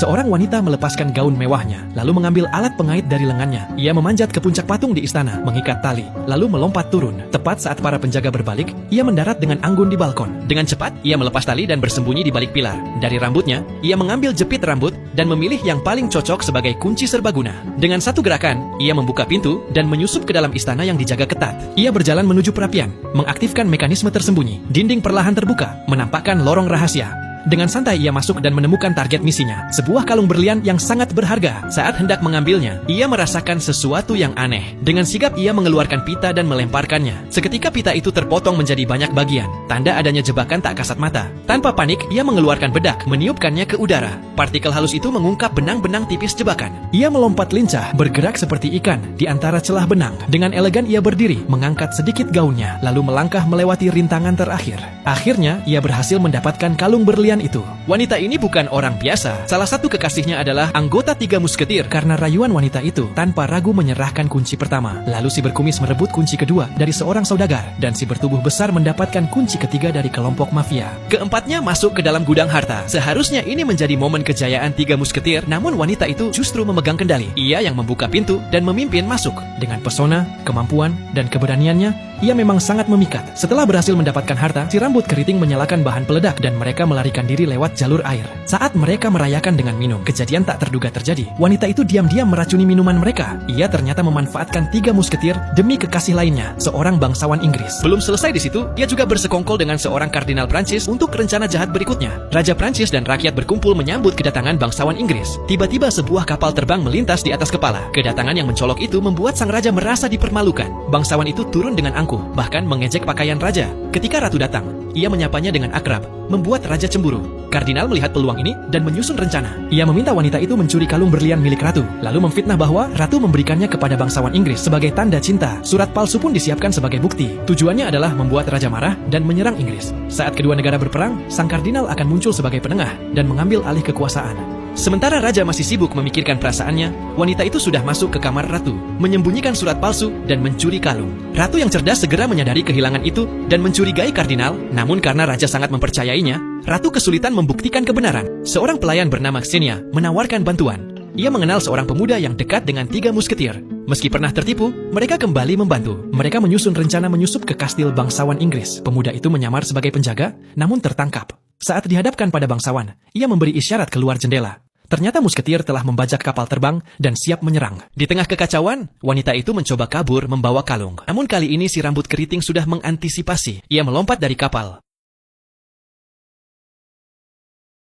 Seorang wanita melepaskan gaun mewahnya, lalu mengambil alat pengait dari lengannya. Ia memanjat ke puncak patung di istana, mengikat tali, lalu melompat turun. Tepat saat para penjaga berbalik, ia mendarat dengan anggun di balkon. Dengan cepat, ia melepas tali dan bersembunyi di balik pilar. Dari rambutnya, ia mengambil jepit rambut dan memilih yang paling cocok sebagai kunci serbaguna. Dengan satu gerakan, ia membuka pintu dan menyusup ke dalam istana yang dijaga ketat. Ia berjalan menuju perapian, mengaktifkan mekanisme tersembunyi. Dinding perlahan terbuka, menampakkan lorong rahasia. Dengan santai ia masuk dan menemukan target misinya, sebuah kalung berlian yang sangat berharga. Saat hendak mengambilnya, ia merasakan sesuatu yang aneh. Dengan sigap ia mengeluarkan pita dan melemparkannya. Seketika pita itu terpotong menjadi banyak bagian, tanda adanya jebakan tak kasat mata. Tanpa panik, ia mengeluarkan bedak, meniupkannya ke udara. Partikel halus itu mengungkap benang-benang tipis jebakan. Ia melompat lincah, bergerak seperti ikan di antara celah benang. Dengan elegan ia berdiri, mengangkat sedikit gaunnya, lalu melangkah melewati rintangan terakhir. Akhirnya, ia berhasil mendapatkan kalung berlian itu. Wanita ini bukan orang biasa. Salah satu kekasihnya adalah anggota Tiga Musketir. Karena rayuan wanita itu, tanpa ragu menyerahkan kunci pertama. Lalu si berkumis merebut kunci kedua dari seorang saudagar, dan si bertubuh besar mendapatkan kunci ketiga dari kelompok mafia. Keempatnya masuk ke dalam gudang harta. Seharusnya ini menjadi momen kejayaan Tiga Musketir, namun wanita itu justru memegang kendali. Ia yang membuka pintu dan memimpin masuk. Dengan pesona, kemampuan, dan keberaniannya, ia memang sangat memikat. Setelah berhasil mendapatkan harta, si rambut keriting menyalakan bahan peledak dan mereka melarikan diri lewat jalur air. Saat mereka merayakan dengan minum, kejadian tak terduga terjadi. Wanita itu diam-diam meracuni minuman mereka. Ia ternyata memanfaatkan Tiga Musketir demi kekasih lainnya, seorang bangsawan Inggris. Belum selesai di situ, dia juga bersekongkol dengan seorang kardinal Prancis untuk rencana jahat berikutnya. Raja Prancis dan rakyat berkumpul menyambut kedatangan bangsawan Inggris. Tiba-tiba sebuah kapal terbang melintas di atas kepala. Kedatangan yang mencolok itu membuat sang raja merasa dipermalukan. Bangsawan itu turun dengan angkuh, bahkan mengejek pakaian raja. Ketika ratu datang, ia menyapanya dengan akrab, membuat raja cemburu. Kardinal melihat peluang ini dan menyusun rencana. Ia meminta wanita itu mencuri kalung berlian milik ratu, lalu memfitnah bahwa ratu memberikannya kepada bangsawan Inggris sebagai tanda cinta. Surat palsu pun disiapkan sebagai bukti. Tujuannya adalah membuat raja marah dan menyerang Inggris. Saat kedua negara berperang, sang kardinal akan muncul sebagai penengah dan mengambil alih kekuasaan. Sementara raja masih sibuk memikirkan perasaannya, wanita itu sudah masuk ke kamar ratu, menyembunyikan surat palsu dan mencuri kalung. Ratu yang cerdas segera menyadari kehilangan itu dan mencurigai kardinal, namun karena raja sangat mempercayainya, ratu kesulitan membuktikan kebenaran. Seorang pelayan bernama Xenia menawarkan bantuan. Ia mengenal seorang pemuda yang dekat dengan Tiga Musketir. Meski pernah tertipu, mereka kembali membantu. Mereka menyusun rencana menyusup ke kastil bangsawan Inggris. Pemuda itu menyamar sebagai penjaga, namun tertangkap. Saat dihadapkan pada bangsawan, ia memberi isyarat keluar jendela. Ternyata musketir telah membajak kapal terbang dan siap menyerang. Di tengah kekacauan, wanita itu mencoba kabur membawa kalung. Namun kali ini si rambut keriting sudah mengantisipasi. Ia melompat dari kapal,